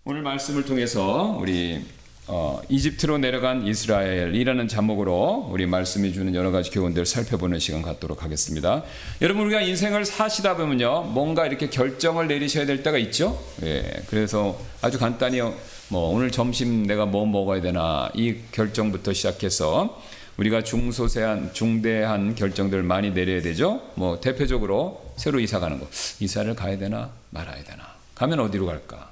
오늘 말씀을 통해서 우리 이집트로 내려간 이스라엘이라는 제목으로 우리 말씀이 주는 여러 가지 교훈들을 살펴보는 시간 갖도록 하겠습니다. 여러분, 우리가 인생을 사시다 보면요, 뭔가 이렇게 결정을 내리셔야 될 때가 있죠. 그래서 아주 간단히 오늘 점심 내가 뭐 먹어야 되나, 이 결정부터 시작해서 우리가 중소세한 중대한 결정들을 많이 내려야 되죠. 대표적으로 새로 이사 가는 거, 이사를 가야 되나 말아야 되나, 가면 어디로 갈까,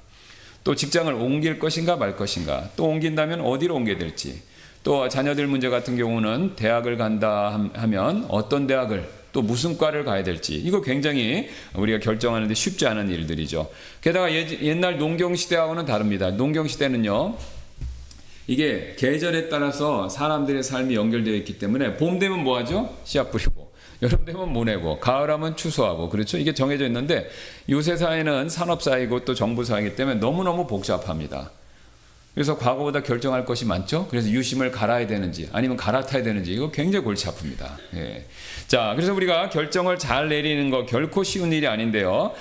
또 직장을 옮길 것인가 말 것인가, 또 옮긴다면 어디로 옮겨야 될지, 또 자녀들 문제 같은 경우는 대학을 간다 하면 어떤 대학을, 또 무슨 과를 가야 될지, 이거 굉장히 우리가 결정하는데 쉽지 않은 일들이죠. 게다가 옛날 농경시대하고는 다릅니다. 농경시대는요, 이게 계절에 따라서 사람들의 삶이 연결되어 있기 때문에 봄 되면 뭐 하죠? 씨앗 뿌리고, 여름 되면 모내고, 가을 하면 추수하고, 그렇죠? 이게 정해져 있는데 요새 사회는 산업 사회이고 또 정부 사회이기 때문에 너무너무 복잡합니다. 그래서 과거보다 결정할 것이 많죠. 그래서 유심을 갈아야 되는지 아니면 갈아타야 되는지, 이거 굉장히 골치 아픕니다. 자, 그래서 우리가 결정을 잘 내리는 거 결코 쉬운 일이 아닌데요,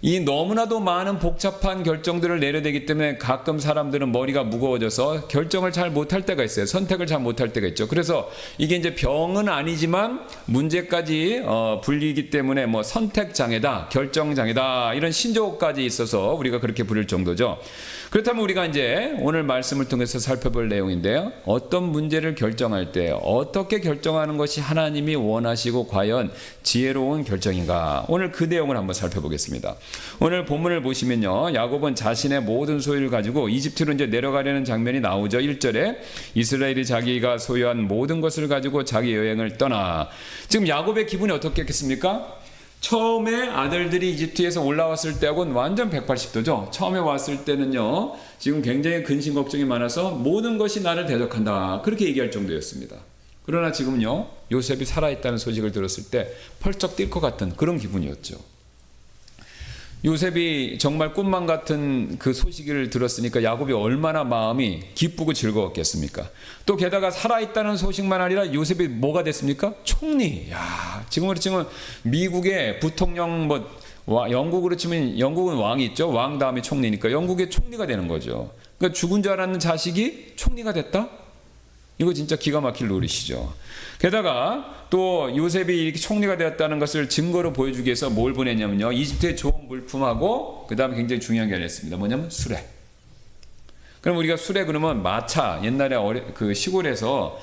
이 너무나도 많은 복잡한 결정들을 내려야 되기 때문에 가끔 사람들은 머리가 무거워져서 결정을 잘 못할 때가 있어요. 선택을 잘 못할 때가 있죠. 그래서 이게 이제 병은 아니지만 문제까지 불리기 때문에 선택장애다, 결정장애다, 이런 신조어까지 있어서 우리가 그렇게 부를 정도죠. 그렇다면 우리가 이제 오늘 말씀을 통해서 살펴볼 내용인데요, 어떤 문제를 결정할 때 어떻게 결정하는 것이 하나님이 원하시고 과연 지혜로운 결정인가, 오늘 그 내용을 한번 살펴보겠습니다. 오늘 본문을 보시면요, 야곱은 자신의 모든 소유를 가지고 이집트로 이제 내려가려는 장면이 나오죠. 1절에 이스라엘이 자기가 소유한 모든 것을 가지고 자기 여행을 떠나. 지금 야곱의 기분이 어떻겠습니까? 처음에 아들들이 이집트에서 올라왔을 때하고는 완전 180도죠. 처음에 왔을 때는요, 지금 굉장히 근심 걱정이 많아서 모든 것이 나를 대적한다, 그렇게 얘기할 정도였습니다. 그러나 지금은요, 요셉이 살아있다는 소식을 들었을 때 펄쩍 뛸 것 같은 그런 기분이었죠. 요셉이 정말 꿈만 같은 그 소식을 들었으니까 야곱이 얼마나 마음이 기쁘고 즐거웠겠습니까? 또 게다가 살아있다는 소식만 아니라 요셉이 뭐가 됐습니까? 총리. 야, 지금으로 치면 미국의 부통령, 영국으로 치면 영국은 왕이 있죠. 왕 다음에 총리니까 영국의 총리가 되는 거죠. 그러니까 죽은 줄 알았는 자식이 총리가 됐다? 이거 진짜 기가 막힐 노릇이죠. 게다가 또 요셉이 이렇게 총리가 되었다는 것을 증거로 보여주기 위해서 뭘 보냈냐면요, 이집트의 좋은 물품하고 그 다음에 굉장히 중요한 게 하나 있습니다. 뭐냐면 수레. 그럼 우리가 수레 그러면 마차, 옛날에 그 시골에서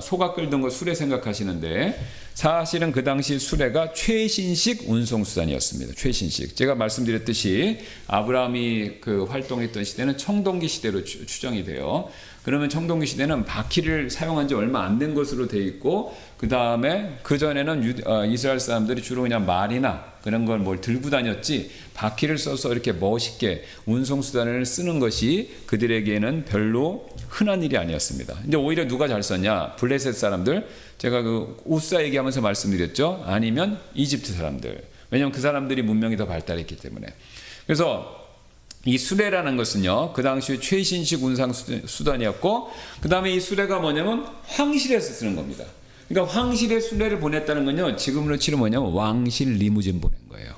소가 끌던 거 수레 생각하시는데, 사실은 그 당시 수레가 최신식 운송수단이었습니다. 최신식. 제가 말씀드렸듯이 아브라함이 그 활동했던 시대는 청동기 시대로 추정이 돼요. 그러면 청동기 시대는 바퀴를 사용한 지 얼마 안 된 것으로 되어 있고, 그 다음에 그 전에는 이스라엘 사람들이 주로 그냥 말이나 그런 걸 들고 다녔지, 바퀴를 써서 이렇게 멋있게 운송수단을 쓰는 것이 그들에게는 별로 흔한 일이 아니었습니다. 근데 오히려 누가 잘 썼냐? 블레셋 사람들, 제가 그 우사 얘기하면서 말씀드렸죠. 아니면 이집트 사람들. 왜냐하면 그 사람들이 문명이 더 발달했기 때문에. 그래서 이 수레라는 것은요, 그 당시 최신식 운상 수단이었고, 그 다음에 이 수레가 뭐냐면 황실에서 쓰는 겁니다. 그러니까 황실에 수레를 보냈다는 건요, 지금으로 치면 뭐냐면 왕실 리무진 보낸 거예요.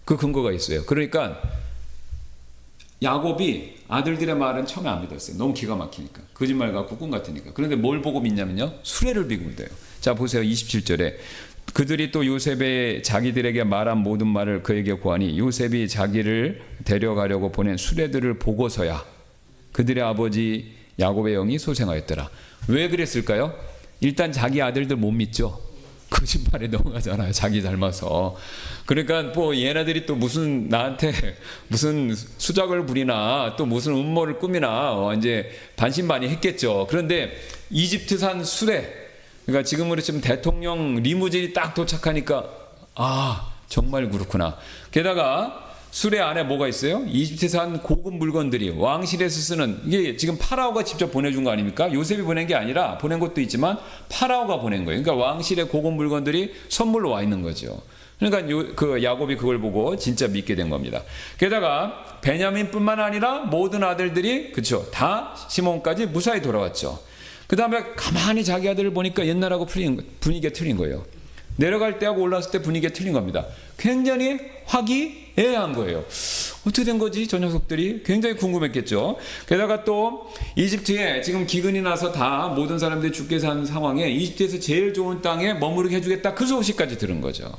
그 근거가 있어요. 그러니까 야곱이 아들들의 말은 처음에 안 믿었어요. 너무 기가 막히니까. 거짓말 같고 꿈 같으니까. 그런데 뭘 보고 믿냐면요, 수레를 보고 믿어요. 자, 보세요. 27절에 그들이 또 요셉의 자기들에게 말한 모든 말을 그에게 고하니 요셉이 자기를 데려가려고 보낸 수레들을 보고서야 그들의 아버지 야곱의 영이 소생하였더라. 왜 그랬을까요? 일단 자기 아들들 못 믿죠. 거짓말에 넘어가잖아요, 자기 닮아서. 그러니까 얘네들이 또 무슨 나한테 무슨 수작을 부리나, 또 무슨 음모를 꾸미나 이제 반신반의했겠죠. 그런데 이집트산 수레, 그러니까 지금으로 치면 대통령 리무진이 딱 도착하니까 정말 그렇구나. 게다가 수레 안에 뭐가 있어요? 이집트산 고급 물건들이, 왕실에서 쓰는, 이게 지금 파라오가 직접 보내준 거 아닙니까? 요셉이 보낸 게 아니라, 보낸 것도 있지만 파라오가 보낸 거예요. 그러니까 왕실의 고급 물건들이 선물로 와 있는 거죠. 그러니까 그 야곱이 그걸 보고 진짜 믿게 된 겁니다. 게다가 베냐민뿐만 아니라 모든 아들들이, 그렇죠, 다 시몬까지 무사히 돌아왔죠. 그 다음에 가만히 자기 아들을 보니까 옛날하고 분위기가 틀린 거예요. 내려갈 때하고 올라왔을 때 분위기가 틀린 겁니다. 굉장히 화기애애한 거예요. 어떻게 된 거지? 저 녀석들이 굉장히 궁금했겠죠. 게다가 또 이집트에 지금 기근이 나서 다 모든 사람들이 죽게 산 상황에 이집트에서 제일 좋은 땅에 머무르게 해주겠다, 그 소식까지 들은 거죠.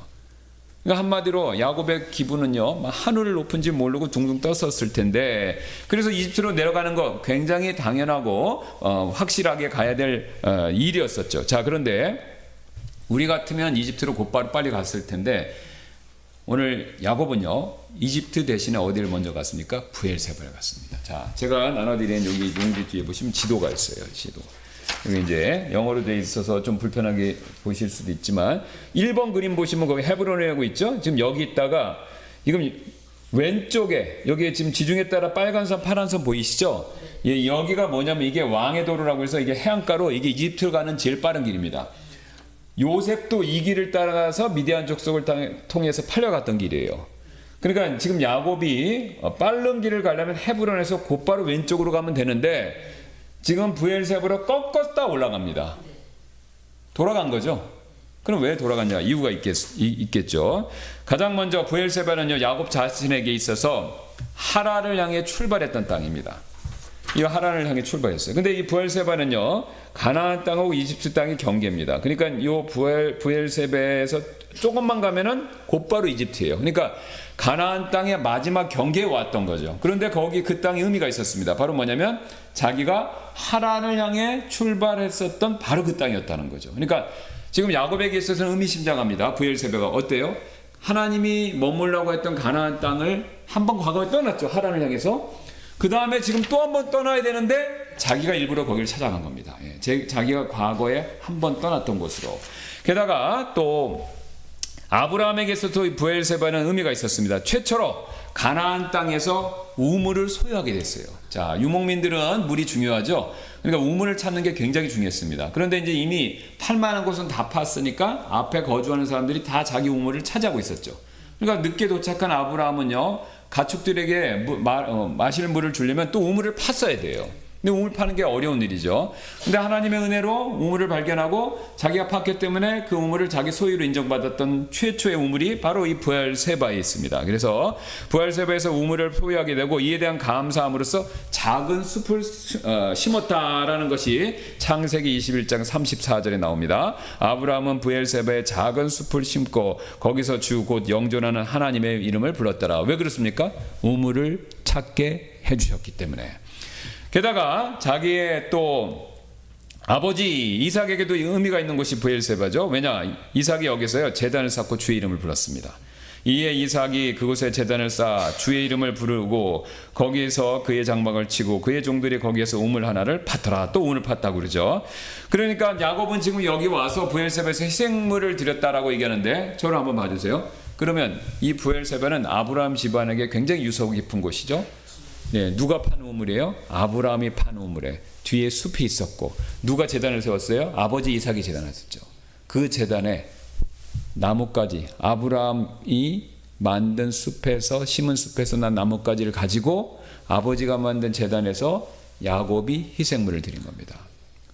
그러니까 한마디로 야곱의 기분은요, 하늘을 높은지 모르고 둥둥 떴었을 텐데, 그래서 이집트로 내려가는 거 굉장히 당연하고 확실하게 가야 될 일이었었죠. 자, 그런데 우리 같으면 이집트로 곧바로 빨리 갔을 텐데, 오늘 야곱은요, 이집트 대신에 어디를 먼저 갔습니까? 부엘세바를 갔습니다. 자, 제가 나눠드린 여기 용지 뒤에 보시면 지도가 있어요. 지도. 여기 이제 영어로 되어 있어서 좀 불편하게 보실 수도 있지만, 1번 그림 보시면 거기 헤브론이라고 있죠? 지금 여기 있다가, 지금 왼쪽에, 여기에 지금 지중해 따라 빨간 선, 파란 선 보이시죠? 예, 여기가 뭐냐면 이게 왕의 도로라고 해서 이게 해안가로 이게 이집트로 가는 제일 빠른 길입니다. 요셉도 이 길을 따라가서 미디안 족속을 통해서 팔려갔던 길이에요. 그러니까 지금 야곱이 빠른 길을 가려면 헤브론에서 곧바로 왼쪽으로 가면 되는데, 지금 부엘세바로 꺾었다 올라갑니다. 돌아간 거죠. 그럼 왜 돌아갔냐? 이유가 있겠죠. 가장 먼저 부엘세바는요, 야곱 자신에게 있어서 하란을 향해 출발했던 땅입니다. 이 하란을 향해 출발했어요. 근데 이 부엘세바는요, 가나안 땅하고 이집트 땅이 경계입니다. 그러니까 이 부엘세바에서 조금만 가면은 곧바로 이집트예요. 그러니까 가나안 땅의 마지막 경계에 왔던 거죠. 그런데 거기 그 땅에 의미가 있었습니다. 바로 뭐냐면 자기가 하란을 향해 출발했었던 바로 그 땅이었다는 거죠. 그러니까 지금 야곱에게 있어서는 의미심장합니다. 부엘세바가 어때요? 하나님이 머물라고 했던 가나안 땅을 한번 과거에 떠났죠. 하란을 향해서. 그 다음에 지금 또 한 번 떠나야 되는데 자기가 일부러 거기를 찾아간 겁니다. 예, 자기가 과거에 한 번 떠났던 곳으로. 게다가 또 아브라함에게서도 부엘세바는 의미가 있었습니다. 최초로 가나안 땅에서 우물을 소유하게 됐어요. 자, 유목민들은 물이 중요하죠. 그러니까 우물을 찾는 게 굉장히 중요했습니다. 그런데 이제 이미 팔만한 곳은 다 팠으니까 앞에 거주하는 사람들이 다 자기 우물을 차지하고 있었죠. 그러니까 늦게 도착한 아브라함은요, 가축들에게 마실 물을 주려면 또 우물을 팠어야 돼요. 근데 우물 파는 게 어려운 일이죠. 근데 하나님의 은혜로 우물을 발견하고 자기가 팠기 때문에 그 우물을 자기 소유로 인정받았던 최초의 우물이 바로 이 부엘세바에 있습니다. 그래서 부엘세바에서 우물을 소유하게 되고 이에 대한 감사함으로써 작은 숲을 심었다라는 것이 창세기 21장 34절에 나옵니다. 아브라함은 부엘세바에 작은 숲을 심고 거기서 주 곧 영존하는 하나님의 이름을 불렀더라. 왜 그렇습니까? 우물을 찾게 해주셨기 때문에. 게다가 자기의 또 아버지 이삭에게도 의미가 있는 것이 부엘세바죠. 왜냐? 이삭이 여기서요, 제단을 쌓고 주의 이름을 불렀습니다. 이에 이삭이 그곳에 제단을 쌓아 주의 이름을 부르고 거기서 그의 장막을 치고 그의 종들이 거기에서 우물 하나를 팠더라. 또 우물을 팠다고 그러죠. 그러니까 야곱은 지금 여기 와서 부엘세바에서 희생물을 드렸다라고 얘기하는데, 저를 한번 봐주세요. 그러면 이 부엘세바는 아브라함 집안에게 굉장히 유서 깊은 곳이죠. 네, 누가 판 우물이에요? 아브라함이 판 우물에 뒤에 숲이 있었고, 누가 제단을 세웠어요? 아버지 이삭이 제단을 세웠죠. 그 제단에 나뭇가지, 아브라함이 만든 숲에서, 심은 숲에서 난 나뭇가지를 가지고 아버지가 만든 제단에서 야곱이 희생물을 드린 겁니다.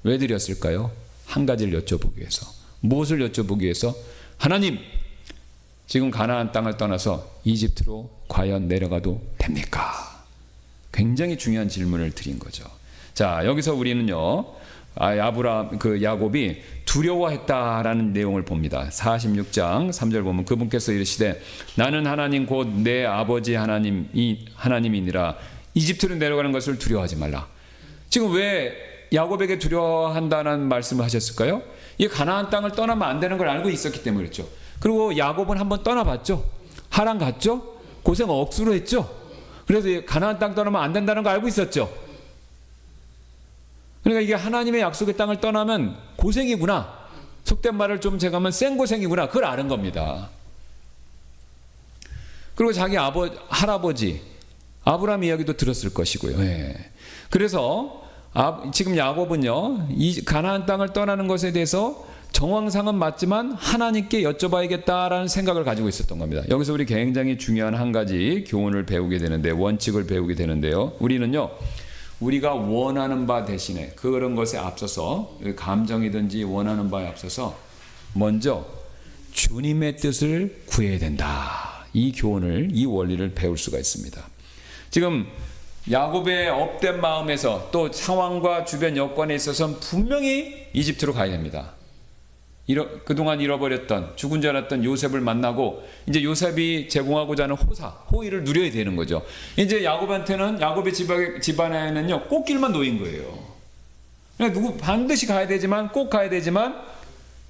왜 드렸을까요? 한 가지를 여쭤보기 위해서. 무엇을 여쭤보기 위해서? 하나님, 지금 가나안 땅을 떠나서 이집트로 과연 내려가도 됩니까? 굉장히 중요한 질문을 드린 거죠. 자, 여기서 우리는요, 야곱이 두려워했다라는 내용을 봅니다. 46장 3절 보면 그분께서 이르시되 나는 하나님 곧 내 아버지 하나님이니라. 이집트로 내려가는 것을 두려워하지 말라. 지금 왜 야곱에게 두려워한다는 말씀을 하셨을까요? 이 가나안 땅을 떠나면 안 되는 걸 알고 있었기 때문에 그렇죠. 그리고 야곱은 한번 떠나봤죠. 하란 갔죠. 고생 억수로 했죠. 그래서 가나안 땅 떠나면 안 된다는 거 알고 있었죠. 그러니까 이게 하나님의 약속의 땅을 떠나면 고생이구나. 속된 말을 좀 제가 하면 생고생이구나. 그걸 아는 겁니다. 그리고 자기 할아버지 아브라함 이야기도 들었을 것이고요. 예. 그래서 지금 야곱은요, 이 가나안 땅을 떠나는 것에 대해서 정황상은 맞지만 하나님께 여쭤봐야겠다라는 생각을 가지고 있었던 겁니다. 여기서 우리 굉장히 중요한 한 가지 교훈을 배우게 되는데, 원칙을 배우게 되는데요. 우리는요, 우리가 원하는 바 대신에 그런 것에 앞서서, 감정이든지 원하는 바에 앞서서 먼저 주님의 뜻을 구해야 된다. 이 교훈을, 이 원리를 배울 수가 있습니다. 지금 야곱의 업된 마음에서 또 상황과 주변 여건에 있어서는 분명히 이집트로 가야 됩니다. 그동안 잃어버렸던, 죽은 줄 알았던 요셉을 만나고 이제 요셉이 제공하고자 하는 호의를 누려야 되는 거죠. 이제 야곱한테는, 야곱의 집안에는요 꽃길만 놓인 거예요. 그러니까 반드시 가야 되지만, 꼭 가야 되지만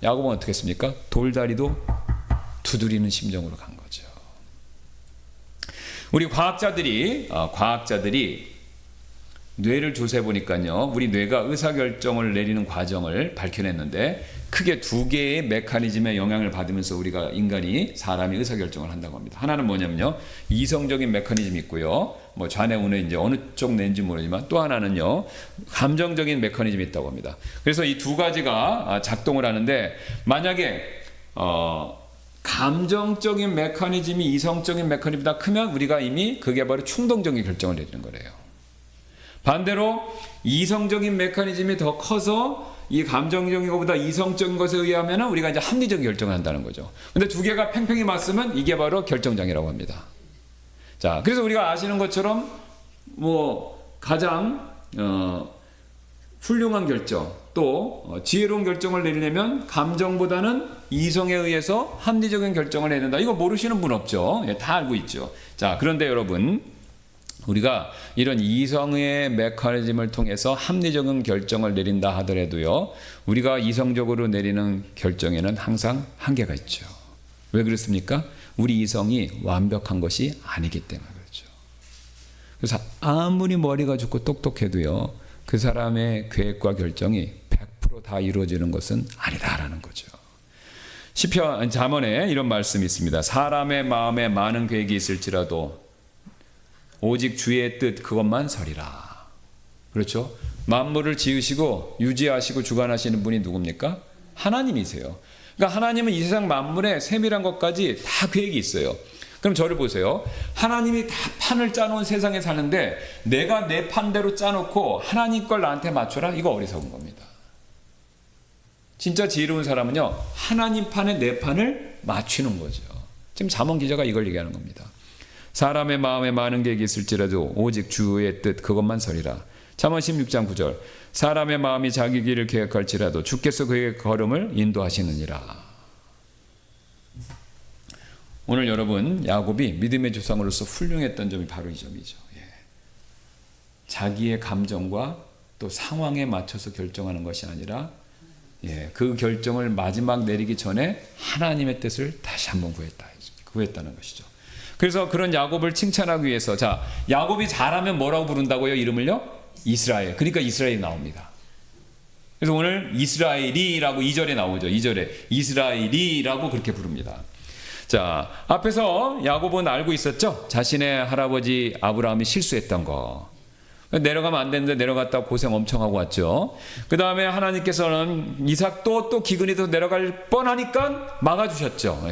야곱은 어떻게 했습니까? 돌다리도 두드리는 심정으로 간 거죠. 우리 과학자들이 뇌를 조사해 보니까요, 우리 뇌가 의사결정을 내리는 과정을 밝혀냈는데 크게 두 개의 메커니즘의 영향을 받으면서 우리가 사람이 의사결정을 한다고 합니다. 하나는 뭐냐면요, 이성적인 메커니즘이 있고요, 뭐 좌뇌 우뇌 이제 어느 쪽 뇌인지 모르지만, 또 하나는요 감정적인 메커니즘이 있다고 합니다. 그래서 이 두 가지가 작동을 하는데, 만약에 감정적인 메커니즘이 이성적인 메커니즘보다 크면 우리가 이미 그게 바로 충동적인 결정을 내리는 거래요. 반대로 이성적인 메커니즘이 더 커서 이 감정적인 것보다 이성적인 것에 의하면 우리가 이제 합리적인 결정을 한다는 거죠. 근데 두 개가 팽팽히 맞으면 이게 바로 결정장애라고 합니다. 자, 그래서 우리가 아시는 것처럼 뭐 가장 훌륭한 결정, 또 지혜로운 결정을 내리려면 감정보다는 이성에 의해서 합리적인 결정을 내야 된다. 이거 모르시는 분 없죠? 예, 다 알고 있죠. 자, 그런데 여러분, 우리가 이런 이성의 메커니즘을 통해서 합리적인 결정을 내린다 하더라도요, 우리가 이성적으로 내리는 결정에는 항상 한계가 있죠. 왜 그렇습니까? 우리 이성이 완벽한 것이 아니기 때문에 그렇죠. 그래서 아무리 머리가 좋고 똑똑해도요, 그 사람의 계획과 결정이 100% 다 이루어지는 것은 아니다라는 거죠. 시편 잠언에 이런 말씀이 있습니다. 사람의 마음에 많은 계획이 있을지라도 오직 주의 뜻 그것만 서리라. 그렇죠? 만물을 지으시고 유지하시고 주관하시는 분이 누굽니까? 하나님이세요. 그러니까 하나님은 이 세상 만물의 세밀한 것까지 다 계획이 있어요. 그럼 저를 보세요. 하나님이 다 판을 짜놓은 세상에 사는데 내가 내 판대로 짜놓고 하나님 걸 나한테 맞춰라? 이거 어리석은 겁니다. 진짜 지혜로운 사람은요, 하나님 판에 내 판을 맞추는 거죠. 지금 잠언 기자가 이걸 얘기하는 겁니다. 사람의 마음에 많은 계획이 있을지라도 오직 주의 뜻 그것만 서리라. 잠언 16장 9절. 사람의 마음이 자기 길을 계획할지라도 주께서 그의 걸음을 인도하시느니라. 오늘 여러분, 야곱이 믿음의 조상으로서 훌륭했던 점이 바로 이 점이죠. 예. 자기의 감정과 또 상황에 맞춰서 결정하는 것이 아니라, 그 결정을 마지막 내리기 전에 하나님의 뜻을 다시 한번 구했다는 것이죠. 그래서 그런 야곱을 칭찬하기 위해서, 자, 야곱이 잘하면 뭐라고 부른다고요? 이름을요? 이스라엘. 그러니까 이스라엘이 나옵니다. 그래서 오늘 이스라엘이라고 2절에 나오죠. 2절에 이스라엘이라고 그렇게 부릅니다. 자, 앞에서 야곱은 알고 있었죠? 자신의 할아버지 아브라함이 실수했던 거. 내려가면 안 되는데 내려갔다고 고생 엄청 하고 왔죠. 그 다음에 하나님께서는 이삭도 또 기근이 더 내려갈 뻔하니까 막아주셨죠.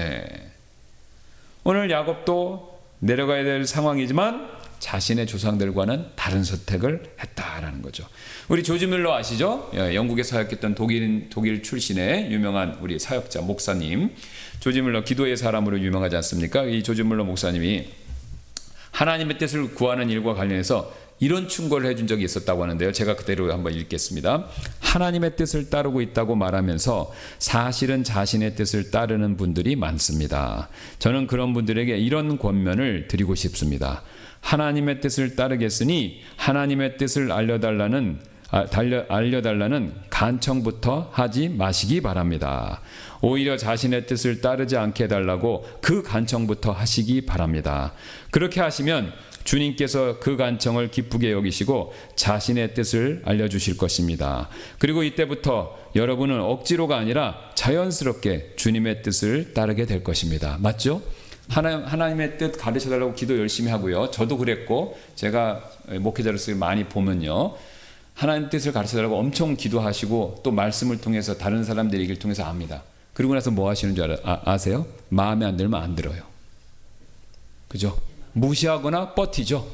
오늘 야곱도 내려가야 될 상황이지만 자신의 조상들과는 다른 선택을 했다라는 거죠. 우리 조지 뮬러 아시죠? 영국에 사역했던 독일 출신의 유명한 우리 사역자 목사님, 조지 뮬러 기도의 사람으로 유명하지 않습니까? 이 조지 뮬러 목사님이 하나님의 뜻을 구하는 일과 관련해서 이런 충고를 해준 적이 있었다고 하는데요. 제가 그대로 한번 읽겠습니다. 하나님의 뜻을 따르고 있다고 말하면서 사실은 자신의 뜻을 따르는 분들이 많습니다. 저는 그런 분들에게 이런 권면을 드리고 싶습니다. 하나님의 뜻을 따르겠으니 하나님의 뜻을 알려달라는 간청부터 하지 마시기 바랍니다. 오히려 자신의 뜻을 따르지 않게 해달라고 그 간청부터 하시기 바랍니다. 그렇게 하시면 주님께서 그 간청을 기쁘게 여기시고 자신의 뜻을 알려주실 것입니다. 그리고 이때부터 여러분은 억지로가 아니라 자연스럽게 주님의 뜻을 따르게 될 것입니다. 맞죠? 하나님의 뜻 가르쳐달라고 기도 열심히 하고요. 저도 그랬고, 제가 목회자로서 많이 보면요, 하나님 뜻을 가르쳐달라고 엄청 기도하시고 또 말씀을 통해서 다른 사람들의 얘기를 통해서 압니다. 그리고 나서 뭐 하시는 줄 아세요? 마음에 안 들면 안 들어요. 그죠? 무시하거나 버티죠.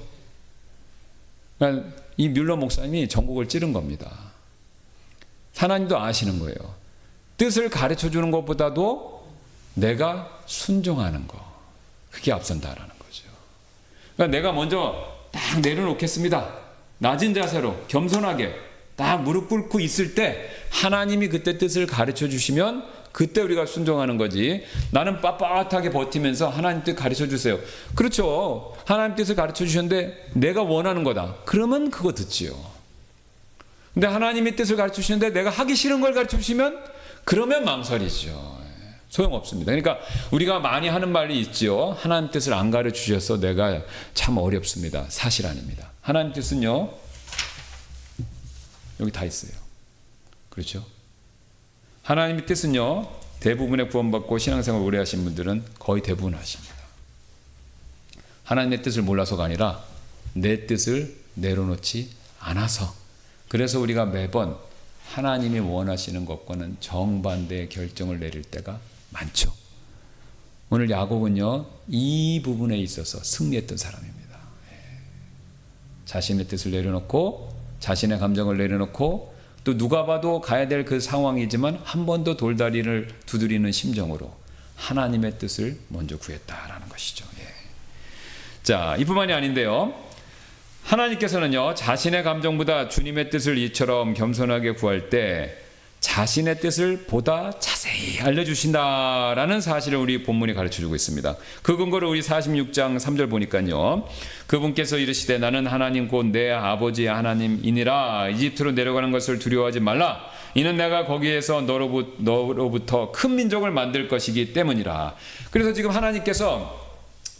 그러니까 이 뮬러 목사님이 전곡을 찌른 겁니다. 하나님도 아시는 거예요. 뜻을 가르쳐주는 것보다도 내가 순종하는 거, 그게 앞선다라는 거죠. 그러니까 내가 먼저 딱 내려놓겠습니다. 낮은 자세로 겸손하게 딱 무릎 꿇고 있을 때 하나님이 그때 뜻을 가르쳐 주시면 그때 우리가 순종하는 거지. 나는 빳빳하게 버티면서 하나님 뜻 가르쳐 주세요. 그렇죠. 하나님 뜻을 가르쳐 주셨는데 내가 원하는 거다. 그러면 그거 듣지요. 근데 하나님의 뜻을 가르쳐 주시는데 내가 하기 싫은 걸 가르쳐 주시면 그러면 망설이죠. 소용없습니다. 그러니까 우리가 많이 하는 말이 있지요. 하나님 뜻을 안 가르쳐 주셔서 내가 참 어렵습니다. 사실 아닙니다. 하나님 뜻은요. 여기 다 있어요. 그렇죠? 하나님의 뜻은요. 대부분의 구원받고 신앙생활 오래 하신 분들은 거의 대부분 하십니다. 하나님의 뜻을 몰라서가 아니라 내 뜻을 내려놓지 않아서. 그래서 우리가 매번 하나님이 원하시는 것과는 정반대의 결정을 내릴 때가 많죠. 오늘 야곱은요. 이 부분에 있어서 승리했던 사람입니다. 자신의 뜻을 내려놓고 자신의 감정을 내려놓고 또 누가 봐도 가야 될 그 상황이지만 한 번 더 돌다리를 두드리는 심정으로 하나님의 뜻을 먼저 구했다라는 것이죠. 예. 자, 이뿐만이 아닌데요. 하나님께서는요. 자신의 감정보다 주님의 뜻을 이처럼 겸손하게 구할 때 자신의 뜻을 보다 자세히 알려주신다라는 사실을 우리 본문이 가르쳐주고 있습니다. 그 근거를 우리 46장 3절 보니까요. 그분께서 이르시되 나는 하나님 곧 내 아버지의 하나님이니라. 이집트로 내려가는 것을 두려워하지 말라. 이는 내가 거기에서 너로부터 큰 민족을 만들 것이기 때문이라. 그래서 지금 하나님께서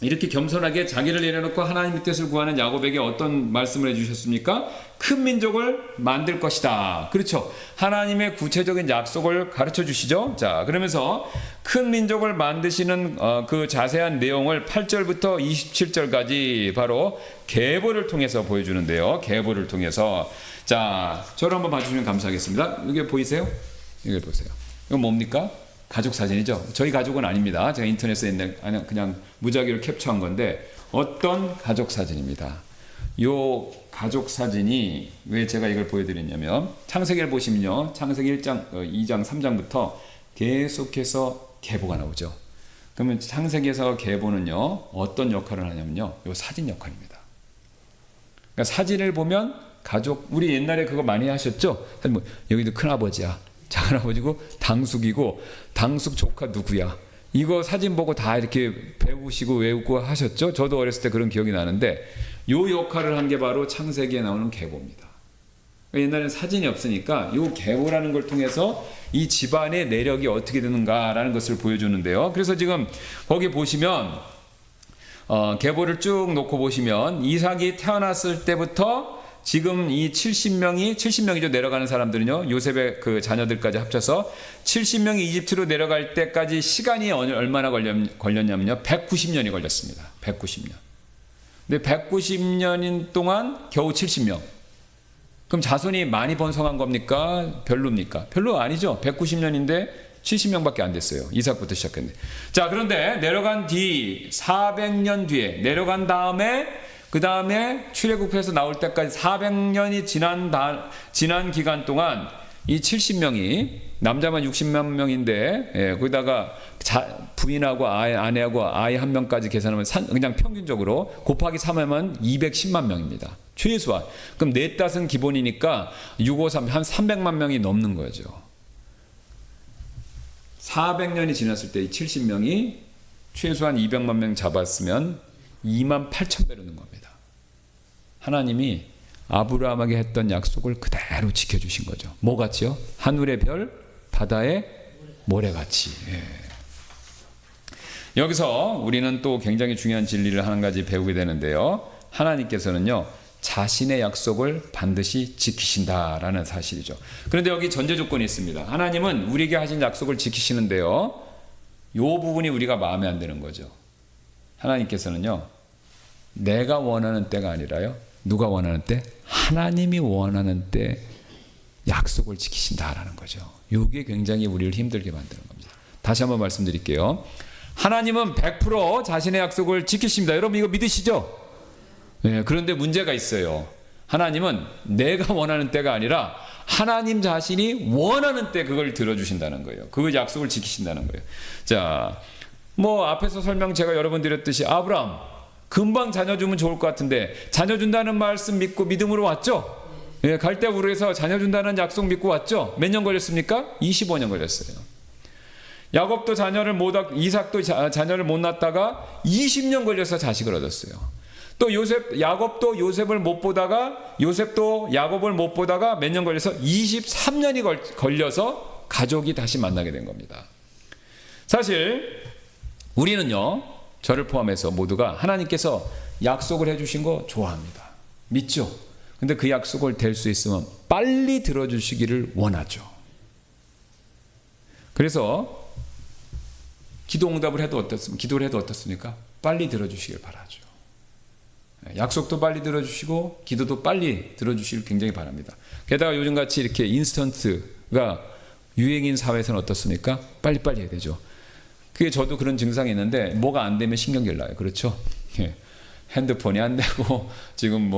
이렇게 겸손하게 자기를 내려놓고 하나님의 뜻을 구하는 야곱에게 어떤 말씀을 해주셨습니까? 큰 민족을 만들 것이다. 그렇죠. 하나님의 구체적인 약속을 가르쳐 주시죠. 자, 그러면서 큰 민족을 만드시는 그 자세한 내용을 8절부터 27절까지 바로 계보를 통해서 보여주는데요. 계보를 통해서. 자, 저를 한번 봐주시면 감사하겠습니다. 이게 보이세요? 이거 보세요. 이거 뭡니까? 가족 사진이죠. 저희 가족은 아닙니다. 제가 인터넷에 있는 그냥 무작위로 캡처한 건데 어떤 가족 사진입니다. 요 가족 사진이 왜 제가 이걸 보여드렸냐면 창세기를 보시면요. 창세기 1장, 2장, 3장부터 계속해서 계보가 나오죠. 그러면 창세기에서 계보는요. 어떤 역할을 하냐면요. 요 사진 역할입니다. 그러니까 사진을 보면 가족, 우리 옛날에 그거 많이 하셨죠? 뭐 여기도 큰아버지야. 작은아버지고 당숙이고 당숙 조카 누구야 이거 사진 보고 다 이렇게 배우시고 외우고 하셨죠. 저도 어렸을 때 그런 기억이 나는데 요 역할을 한 게 바로 창세기에 나오는 계보입니다. 옛날에는 사진이 없으니까 요 계보라는 걸 통해서 이 집안의 내력이 어떻게 되는가라는 것을 보여주는데요. 그래서 지금 거기 보시면 계보를 쭉 놓고 보시면 이삭이 태어났을 때부터 지금 이 70명이죠. 내려가는 사람들은요. 요셉의 그 자녀들까지 합쳐서 70명이 이집트로 내려갈 때까지 시간이 얼마나 걸렸냐면요. 190년이 걸렸습니다. 190년. 근데 190년 동안 겨우 70명. 그럼 자손이 많이 번성한 겁니까? 별로입니까? 별로 아니죠. 190년인데 70명밖에 안 됐어요. 이삭부터 시작했는데. 자, 그런데 내려간 뒤 400년 뒤에 내려간 다음에 그 다음에 출애굽해서 나올 때까지 400년이 지난 기간 동안 이 70명이 남자만 60만 명인데 거기다가 부인하고 아내하고 아이 한 명까지 계산하면 그냥 평균적으로 곱하기 3하면 210만 명입니다. 최소한. 그럼 내 탓은 기본이니까 653 한 300만 명이 넘는 거죠. 400년이 지났을 때 이 70명이 최소한 200만 명 잡았으면 2만 8천 배로 는 겁니다. 하나님이 아브라함에게 했던 약속을 그대로 지켜주신 거죠. 뭐 같이요? 하늘의 별, 바다의 모래같이. 예. 여기서 우리는 또 굉장히 중요한 진리를 한 가지 배우게 되는데요. 하나님께서는요. 자신의 약속을 반드시 지키신다라는 사실이죠. 그런데 여기 전제 조건이 있습니다. 하나님은 우리에게 하신 약속을 지키시는데요. 이 부분이 우리가 마음에 안 드는 거죠. 하나님께서는요. 내가 원하는 때가 아니라요. 누가 원하는 때? 하나님이 원하는 때 약속을 지키신다라는 거죠. 이게 굉장히 우리를 힘들게 만드는 겁니다. 다시 한번 말씀드릴게요. 하나님은 100% 자신의 약속을 지키십니다. 여러분 이거 믿으시죠? 네, 그런데 문제가 있어요. 하나님은 내가 원하는 때가 아니라 하나님 자신이 원하는 때 그걸 들어주신다는 거예요. 그 약속을 지키신다는 거예요. 자, 뭐 앞에서 설명 제가 여러 번 드렸듯이 아브라함 금방 자녀 주면 좋을 것 같은데 자녀 준다는 말씀 믿고 믿음으로 왔죠? 예, 갈대우르에서 자녀 준다는 약속 믿고 왔죠? 몇 년 걸렸습니까? 25년 걸렸어요. 야곱도 이삭도 자녀를 못 낳다가 20년 걸려서 자식을 얻었어요. 또 야곱도 요셉을 못 보다가 요셉도 야곱을 못 보다가 몇 년 걸려서 23년이 걸려서 가족이 다시 만나게 된 겁니다. 사실 우리는요, 저를 포함해서 모두가 하나님께서 약속을 해주신 거 좋아합니다. 믿죠? 근데 그 약속을 될 수 있으면 빨리 들어주시기를 원하죠. 그래서 기도를 해도 어떻습니까? 빨리 들어주시길 바라죠. 약속도 빨리 들어주시고 기도도 빨리 들어주시길 굉장히 바랍니다. 게다가 요즘같이 이렇게 인스턴트가 유행인 사회에서는 어떻습니까? 빨리빨리 해야 되죠. 그게 저도 그런 증상이 있는데 뭐가 안 되면 신경질 나요. 그렇죠? 핸드폰이 안 되고 지금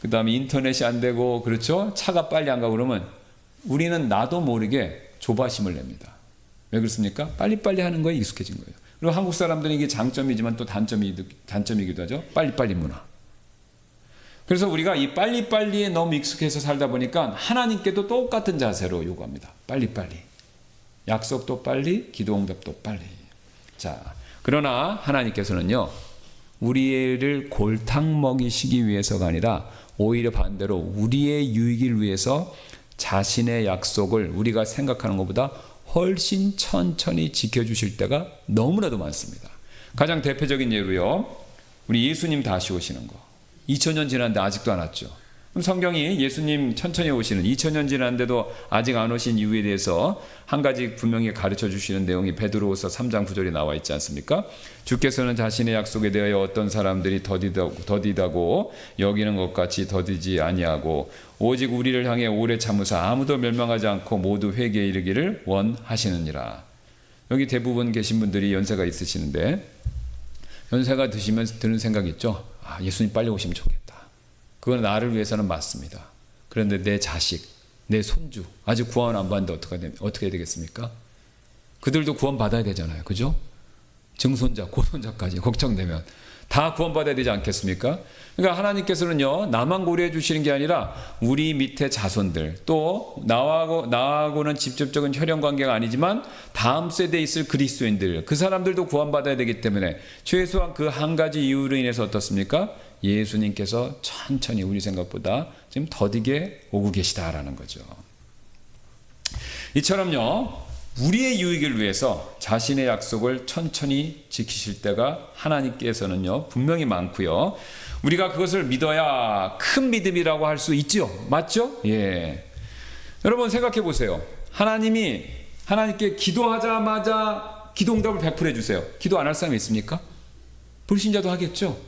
그 다음에 인터넷이 안 되고, 그렇죠? 차가 빨리 안 가고 그러면 우리는 나도 모르게 조바심을 냅니다. 왜 그렇습니까? 빨리빨리 하는 거에 익숙해진 거예요. 그리고 한국 사람들은 이게 장점이지만 또 단점이기도 하죠. 빨리빨리 문화. 그래서 우리가 이 빨리빨리에 너무 익숙해서 살다 보니까 하나님께도 똑같은 자세로 요구합니다. 빨리빨리. 약속도 빨리, 기도 응답도 빨리. 자, 그러나 하나님께서는요, 우리를 골탕 먹이시기 위해서가 아니라 오히려 반대로 우리의 유익을 위해서 자신의 약속을 우리가 생각하는 것보다 훨씬 천천히 지켜주실 때가 너무나도 많습니다. 가장 대표적인 예로요, 우리 예수님 다시 오시는 거. 2000년 지났는데 아직도 안 왔죠. 그럼 성경이 예수님 천천히 오시는 2000년 지났는데도 아직 안 오신 이유에 대해서 한 가지 분명히 가르쳐 주시는 내용이 베드로후서 3장 9절에 나와 있지 않습니까? 주께서는 자신의 약속에 대하여 어떤 사람들이 더디다고 여기는 것 같이 더디지 아니하고 오직 우리를 향해 오래 참으사 아무도 멸망하지 않고 모두 회개에 이르기를 원하시느니라. 여기 대부분 계신 분들이 연세가 있으시는데 연세가 드시면 드는 생각이 있죠. 예수님 빨리 오시면 좋겠다. 그건 나를 위해서는 맞습니다. 그런데 내 자식, 내 손주 아직 구원 안 받는데 어떻게 해야 되겠습니까? 그들도 구원 받아야 되잖아요. 그죠? 증손자, 고손자까지 걱정되면 다 구원 받아야 되지 않겠습니까? 그러니까 하나님께서는요, 나만 고려해 주시는 게 아니라 우리 밑에 자손들, 또 나하고는 직접적인 혈연 관계가 아니지만 다음 세대에 있을 그리스도인들, 그 사람들도 구원 받아야 되기 때문에 최소한 그 한 가지 이유로 인해서 어떻습니까? 예수님께서 천천히 우리 생각보다 지금 더디게 오고 계시다라는 거죠. 이처럼요, 우리의 유익을 위해서 자신의 약속을 천천히 지키실 때가 하나님께서는요 분명히 많고요. 우리가 그것을 믿어야 큰 믿음이라고 할 수 있죠. 맞죠? 예. 여러분 생각해 보세요. 하나님께 기도하자마자 기도응답을 100% 해주세요. 기도 안 할 사람이 있습니까? 불신자도 하겠죠.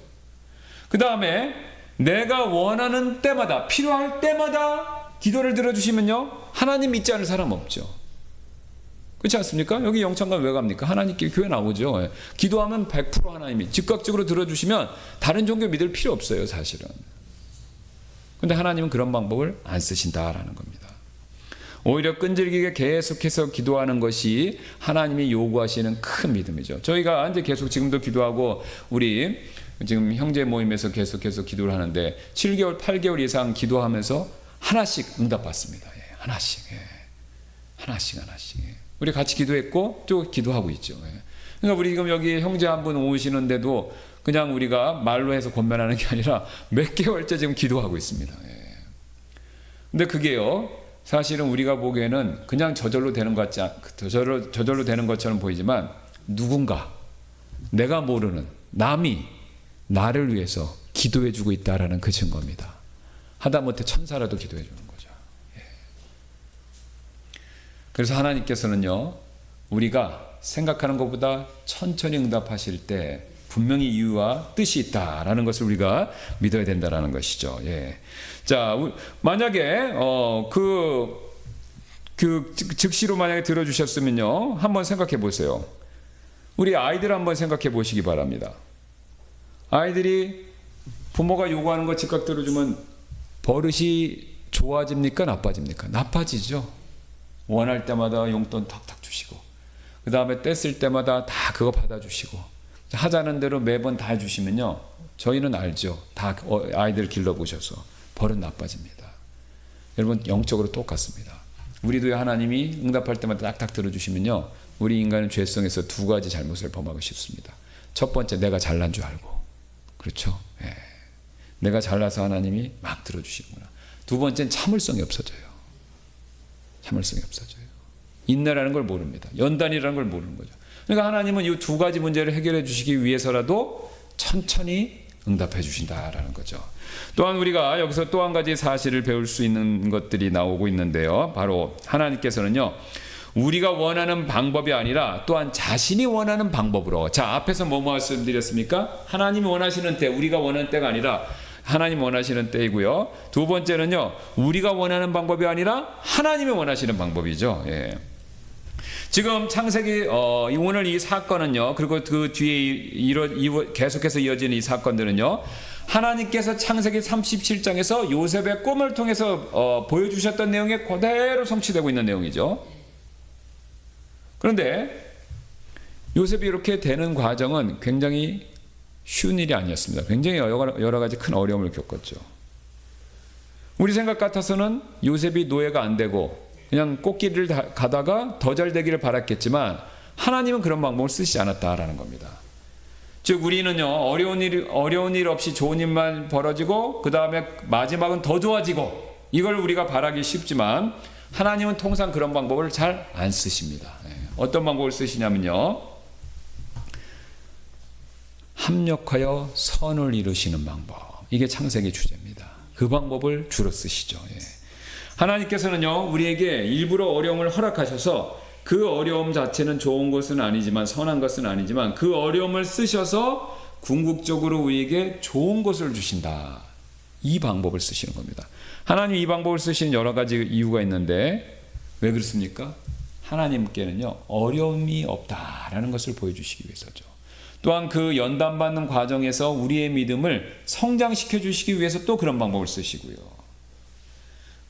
그 다음에 내가 원하는 때마다, 필요할 때마다 기도를 들어주시면요, 하나님 믿지 않을 사람 없죠. 그렇지 않습니까? 여기 영창관 왜 갑니까? 하나님께 교회 나오죠. 예. 기도하면 100% 하나님이 즉각적으로 들어주시면 다른 종교 믿을 필요 없어요, 사실은. 근데 하나님은 그런 방법을 안 쓰신다라는 겁니다. 오히려 끈질기게 계속해서 기도하는 것이 하나님이 요구하시는 큰 믿음이죠. 저희가 이제 계속 지금도 기도하고 우리 지금 형제 모임에서 계속해서 기도를 하는데 7개월, 8개월 이상 기도하면서 하나씩 응답받습니다. 예, 하나씩. 예. 하나씩. 예. 우리 같이 기도했고 또 기도하고 있죠. 예. 그러니까 우리 지금 여기 형제 한 분 오시는데도 그냥 우리가 말로 해서 권면하는 게 아니라 몇 개월째 지금 기도하고 있습니다. 예. 근데 그게요, 사실은 우리가 보기에는 그냥 저절로 되는 것처럼 보이지만 누군가, 내가 모르는 남이 나를 위해서 기도해주고 있다라는 그 증거입니다. 하다못해 천사라도 기도해주는 거죠. 예. 그래서 하나님께서는요, 우리가 생각하는 것보다 천천히 응답하실 때 분명히 이유와 뜻이 있다라는 것을 우리가 믿어야 된다라는 것이죠. 예. 자, 만약에 즉시로 만약에 들어주셨으면요, 한번 생각해 보세요. 우리 아이들 한번 생각해 보시기 바랍니다. 아이들이 부모가 요구하는 거 즉각 들어주면 버릇이 좋아집니까? 나빠집니까? 나빠지죠. 원할 때마다 용돈 탁탁 주시고, 그 다음에 뗐을 때마다 다 그거 받아주시고, 하자는 대로 매번 다 해주시면요, 저희는 알죠. 다 아이들 길러보셔서 버릇 나빠집니다. 여러분 영적으로 똑같습니다. 우리도 하나님이 응답할 때마다 딱딱 들어주시면요, 우리 인간은 죄성에서 두 가지 잘못을 범하고 싶습니다. 첫 번째, 내가 잘난 줄 알고. 그렇죠? 예. 내가 잘나서 하나님이 막 들어주시구나. 두 번째는 참을성이 없어져요. 참을성이 없어져요. 인내라는 걸 모릅니다. 연단이라는 걸 모르는 거죠. 그러니까 하나님은 이 두 가지 문제를 해결해 주시기 위해서라도 천천히 응답해 주신다라는 거죠. 또한 우리가 여기서 또 한 가지 사실을 배울 수 있는 것들이 나오고 있는데요. 바로 하나님께서는요, 우리가 원하는 방법이 아니라 또한 자신이 원하는 방법으로. 자, 앞에서 뭐 말씀드렸습니까? 하나님이 원하시는 때, 우리가 원하는 때가 아니라 하나님 원하시는 때이고요. 두 번째는요, 우리가 원하는 방법이 아니라 하나님이 원하시는 방법이죠. 예. 지금 창세기 오늘 이 사건은요, 그리고 그 뒤에 계속해서 이어지는 이 사건들은요, 하나님께서 창세기 37장에서 요셉의 꿈을 통해서 보여주셨던 내용에 그대로 성취되고 있는 내용이죠. 그런데 요셉이 이렇게 되는 과정은 굉장히 쉬운 일이 아니었습니다. 굉장히 여러 가지 큰 어려움을 겪었죠. 우리 생각 같아서는 요셉이 노예가 안 되고 그냥 꽃길을 가다가 더 잘 되기를 바랐겠지만 하나님은 그런 방법을 쓰시지 않았다라는 겁니다. 즉 우리는요, 어려운 일 없이 좋은 일만 벌어지고 그 다음에 마지막은 더 좋아지고 이걸 우리가 바라기 쉽지만 하나님은 통상 그런 방법을 잘 안 쓰십니다. 어떤 방법을 쓰시냐면요, 합력하여 선을 이루시는 방법. 이게 창세기 주제입니다. 그 방법을 주로 쓰시죠. 하나님께서는요, 우리에게 일부러 어려움을 허락하셔서 그 어려움 자체는 좋은 것은 아니지만, 선한 것은 아니지만 그 어려움을 쓰셔서 궁극적으로 우리에게 좋은 것을 주신다. 이 방법을 쓰시는 겁니다. 하나님 이 방법을 쓰시는 여러 가지 이유가 있는데 왜 그렇습니까? 하나님께는요, 어려움이 없다라는 것을 보여주시기 위해서죠. 또한 그 연단받는 과정에서 우리의 믿음을 성장시켜 주시기 위해서 또 그런 방법을 쓰시고요.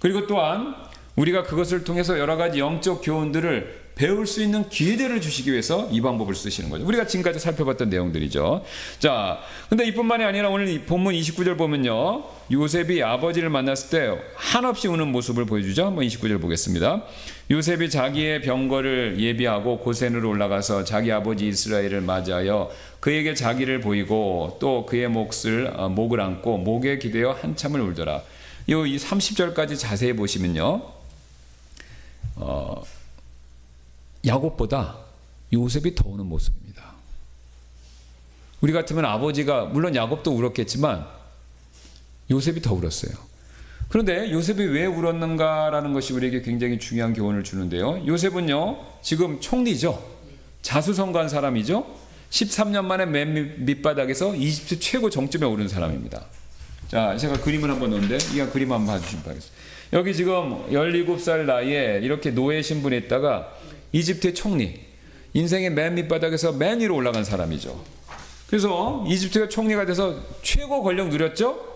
그리고 또한 우리가 그것을 통해서 여러 가지 영적 교훈들을 배울 수 있는 기회들을 주시기 위해서 이 방법을 쓰시는 거죠. 우리가 지금까지 살펴봤던 내용들이죠. 자, 근데 이뿐만이 아니라 오늘 이 본문 29절 보면요, 요셉이 아버지를 만났을 때 한없이 우는 모습을 보여주죠. 한번 29절 보겠습니다. 요셉이 자기의 병거를 예비하고 고센으로 올라가서 자기 아버지 이스라엘을 맞이하여 그에게 자기를 보이고 또 그의 목을 안고 목에 기대어 한참을 울더라. 이 30절까지 자세히 보시면요, 야곱보다 요셉이 더 우는 모습입니다. 우리 같으면 아버지가, 물론 야곱도 울었겠지만 요셉이 더 울었어요. 그런데 요셉이 왜 울었는가라는 것이 우리에게 굉장히 중요한 교훈을 주는데요. 요셉은요, 지금 총리죠. 자수성가한 사람이죠. 13년 만에 맨 밑바닥에서 이집트 최고 정점에 오른 사람입니다. 자, 제가 그림을 한번 놓는데 이 그림 한번 봐주시면 바라겠습니다. 여기 지금 17살 나이에 이렇게 노예 신분에 있다가 이집트의 총리, 인생의 맨 밑바닥에서 맨 위로 올라간 사람이죠. 그래서 이집트가 총리가 돼서 최고 권력 누렸죠.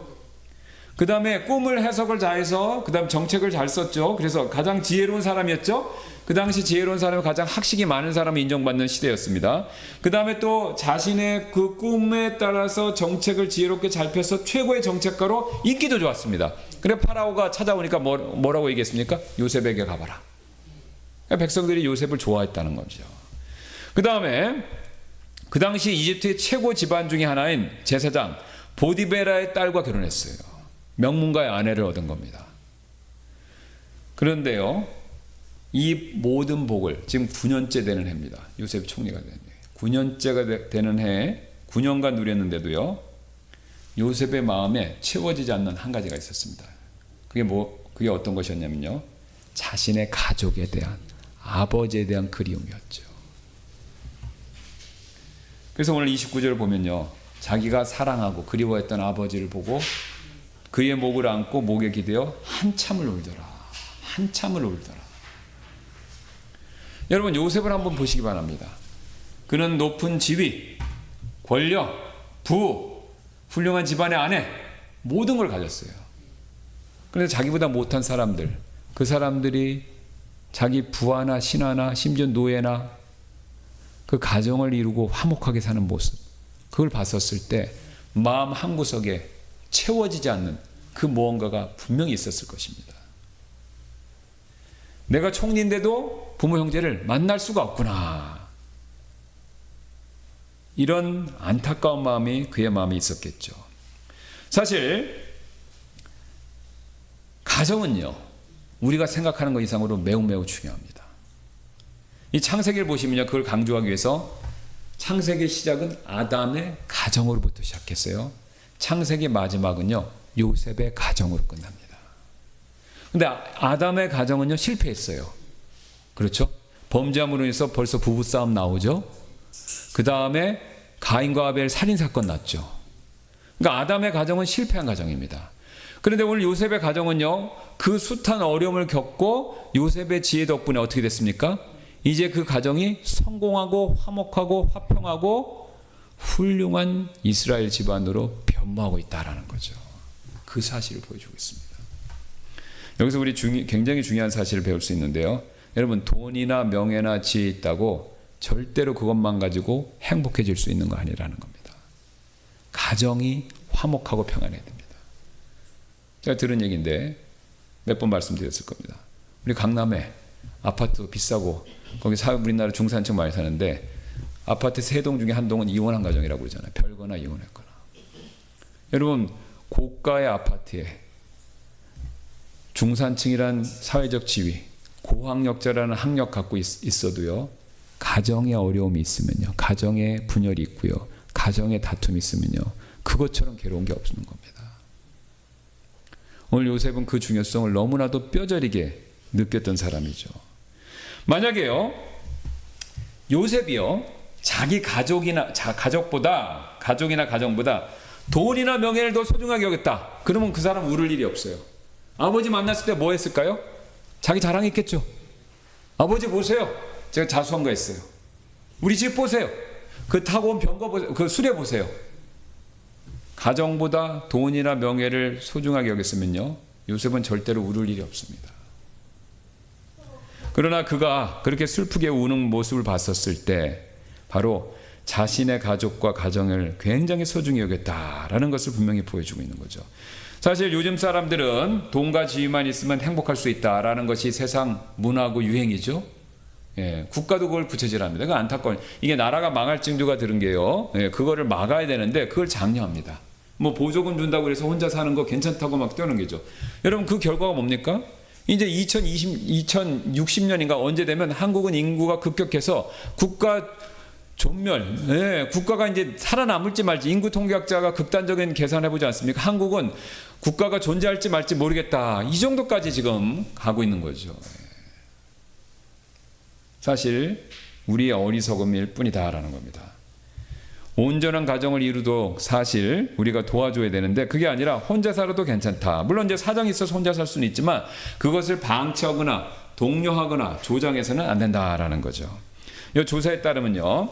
그 다음에 꿈을 해석을 잘해서 그 다음 정책을 잘 썼죠. 그래서 가장 지혜로운 사람이었죠. 그 당시 지혜로운 사람이 가장 학식이 많은 사람이 인정받는 시대였습니다. 그 다음에 또 자신의 그 꿈에 따라서 정책을 지혜롭게 잘 펴서 최고의 정책가로 인기도 좋았습니다. 그래 파라오가 찾아오니까 뭐라고 얘기했습니까? 요셉에게 가봐라. 백성들이 요셉을 좋아했다는 거죠. 그 다음에 그 당시 이집트의 최고 집안 중에 하나인 제사장 보디베라의 딸과 결혼했어요. 명문가의 아내를 얻은 겁니다. 그런데요, 이 모든 복을 지금 9년째 되는 해입니다. 요셉 총리가 된 해. 9년째가 되는 해에 9년간 누렸는데도요, 요셉의 마음에 채워지지 않는 한 가지가 있었습니다. 그게 어떤 것이었냐면요, 자신의 가족에 대한, 아버지에 대한 그리움이었죠. 그래서 오늘 29절을 보면요, 자기가 사랑하고 그리워했던 아버지를 보고 그의 목을 안고 목에 기대어 한참을 울더라. 한참을 울더라. 여러분, 요셉을 한번 보시기 바랍니다. 그는 높은 지위, 권력, 부, 훌륭한 집안의 아내, 모든 걸 가졌어요. 그런데 자기보다 못한 사람들, 그 사람들이 자기 부하나 신하나 심지어 노예나 그 가정을 이루고 화목하게 사는 모습, 그걸 봤었을 때 마음 한구석에 채워지지 않는 그 무언가가 분명히 있었을 것입니다. 내가 총리인데도 부모 형제를 만날 수가 없구나. 이런 안타까운 마음이 그의 마음에 있었겠죠. 사실 가정은요, 우리가 생각하는 것 이상으로 매우 중요합니다. 이 창세기를 보시면요, 그걸 강조하기 위해서 창세기의 시작은 아담의 가정으로부터 시작했어요. 창세기 마지막은요, 요셉의 가정으로 끝납니다. 근데 아담의 가정은요, 실패했어요. 그렇죠? 범죄함으로 인해서 벌써 부부싸움 나오죠? 그 다음에 가인과 아벨 살인사건 났죠. 그러니까 아담의 가정은 실패한 가정입니다. 그런데 오늘 요셉의 가정은요, 그 숱한 어려움을 겪고 요셉의 지혜 덕분에 어떻게 됐습니까? 이제 그 가정이 성공하고 화목하고 화평하고 훌륭한 이스라엘 집안으로 변모하고 있다라는 거죠. 그 사실을 보여주고 있습니다. 여기서 우리 굉장히 중요한 사실을 배울 수 있는데요. 여러분, 돈이나 명예나 지혜 있다고 절대로 그것만 가지고 행복해질 수 있는 거 아니라는 겁니다. 가정이 화목하고 평안해야 됩니다. 제가 들은 얘기인데 몇 번 말씀드렸을 겁니다. 우리 강남에 아파트 비싸고 거기 우리나라 중산층 많이 사는데 아파트 3동 중에 한 동은 이혼한 가정이라고 그러잖아요. 별거나 이혼했거나. 여러분, 고가의 아파트에 중산층이란 사회적 지위, 고학력자라는 학력 갖고 있어도요, 가정에 어려움이 있으면요, 가정에 분열이 있고요, 가정에 다툼이 있으면요, 그것처럼 괴로운 게 없는 겁니다. 오늘 요셉은 그 중요성을 너무나도 뼈저리게 느꼈던 사람이죠. 만약에요, 요셉이요, 자기 가족이나 가정보다 돈이나 명예를 더 소중하게 여겼다. 그러면 그 사람 울을 일이 없어요. 아버지 만났을 때 뭐 했을까요? 자기 자랑했겠죠. 아버지 보세요. 제가 자수한 거 했어요. 우리 집 보세요. 그 타고 온 병거 보세요. 그 수레 보세요. 가정보다 돈이나 명예를 소중하게 여겼으면요, 요셉은 절대로 울을 일이 없습니다. 그러나 그가 그렇게 슬프게 우는 모습을 봤었을 때 바로 자신의 가족과 가정을 굉장히 소중히 여겼다라는 것을 분명히 보여주고 있는 거죠. 사실 요즘 사람들은 돈과 지위만 있으면 행복할 수 있다라는 것이 세상 문화고 유행이죠. 예, 국가도 그걸 부채질합니다. 그 안타까운, 이게 나라가 망할 징조가 들은 게요, 예, 그거를 막아야 되는데 그걸 장려합니다. 뭐 보조금 준다고 해서 혼자 사는 거 괜찮다고 막 떠는 거죠. 여러분, 그 결과가 뭡니까? 이제 2060년인가 언제 되면 한국은 인구가 급격해서 국가 존멸, 예, 국가가 이제 살아남을지 말지, 인구 통계학자가 극단적인 계산을 해보지 않습니까? 한국은 국가가 존재할지 말지 모르겠다, 이 정도까지 지금 가고 있는 거죠. 사실 우리의 어리석음일 뿐이다라는 겁니다. 온전한 가정을 이루도록 사실 우리가 도와줘야 되는데 그게 아니라 혼자 살아도 괜찮다. 물론 이제 사정이 있어서 혼자 살 수는 있지만 그것을 방치하거나 독려하거나 조장해서는 안 된다라는 거죠. 이 조사에 따르면요,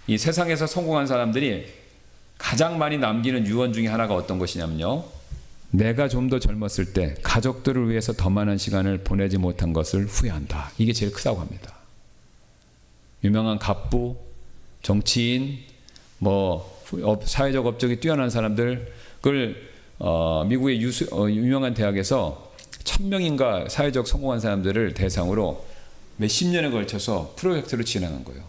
이 세상에서 성공한 사람들이 가장 많이 남기는 유언 중에 하나가 어떤 것이냐면요, 내가 좀 더 젊었을 때 가족들을 위해서 더 많은 시간을 보내지 못한 것을 후회한다. 이게 제일 크다고 합니다. 유명한 갑부, 정치인, 사회적 업적이 뛰어난 사람들, 그걸 미국의 유명한 대학에서 1000명인가 사회적 성공한 사람들을 대상으로 몇십 년에 걸쳐서 프로젝트를 진행한 거예요.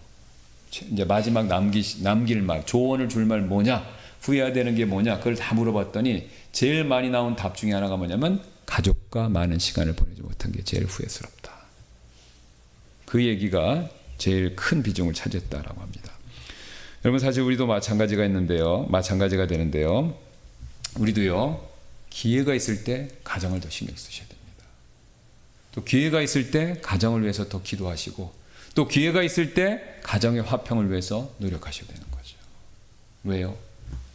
이제 마지막 남길 말, 조언을 줄 말 뭐냐, 후회해야 되는 게 뭐냐, 그걸 다 물어봤더니 제일 많이 나온 답 중에 하나가 뭐냐면 가족과 많은 시간을 보내지 못한 게 제일 후회스럽다. 그 얘기가 제일 큰 비중을 차지했다라고 합니다. 여러분, 사실 우리도 마찬가지가 되는데요. 우리도요, 기회가 있을 때 가정을 더 신경 쓰셔야 됩니다. 또 기회가 있을 때 가정을 위해서 더 기도하시고, 또 기회가 있을 때 가정의 화평을 위해서 노력하셔야 되는 거죠. 왜요?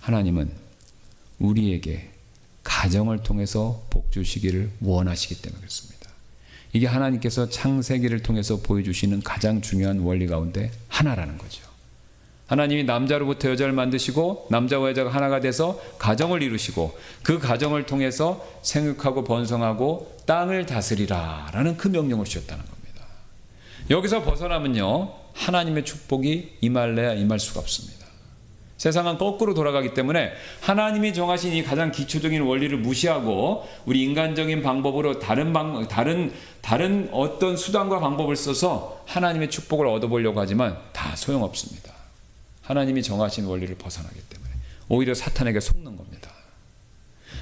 하나님은 우리에게 가정을 통해서 복 주시기를 원하시기 때문에 그렇습니다. 이게 하나님께서 창세기를 통해서 보여주시는 가장 중요한 원리 가운데 하나라는 거죠. 하나님이 남자로부터 여자를 만드시고 남자와 여자가 하나가 돼서 가정을 이루시고 그 가정을 통해서 생육하고 번성하고 땅을 다스리라 라는 그 명령을 주셨다는 겁니다. 여기서 벗어나면요, 하나님의 축복이 임할래야 임할 수가 없습니다. 세상은 거꾸로 돌아가기 때문에 하나님이 정하신 이 가장 기초적인 원리를 무시하고 우리 인간적인 방법으로 다른 어떤 수단과 방법을 써서 하나님의 축복을 얻어보려고 하지만 다 소용없습니다. 하나님이 정하신 원리를 벗어나기 때문에 오히려 사탄에게 속는 겁니다.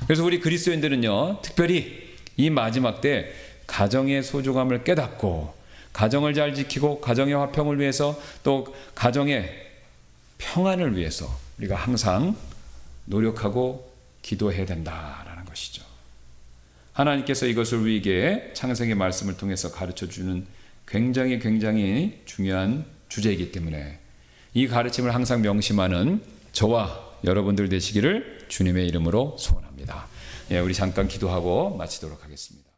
그래서 우리 그리스도인들은요, 특별히 이 마지막 때 가정의 소중함을 깨닫고 가정을 잘 지키고 가정의 화평을 위해서 또 가정의 평안을 위해서 우리가 항상 노력하고 기도해야 된다라는 것이죠. 하나님께서 이것을 우리에게 창세기 말씀을 통해서 가르쳐주는 굉장히 중요한 주제이기 때문에 이 가르침을 항상 명심하는 저와 여러분들 되시기를 주님의 이름으로 소원합니다. 우리 잠깐 기도하고 마치도록 하겠습니다.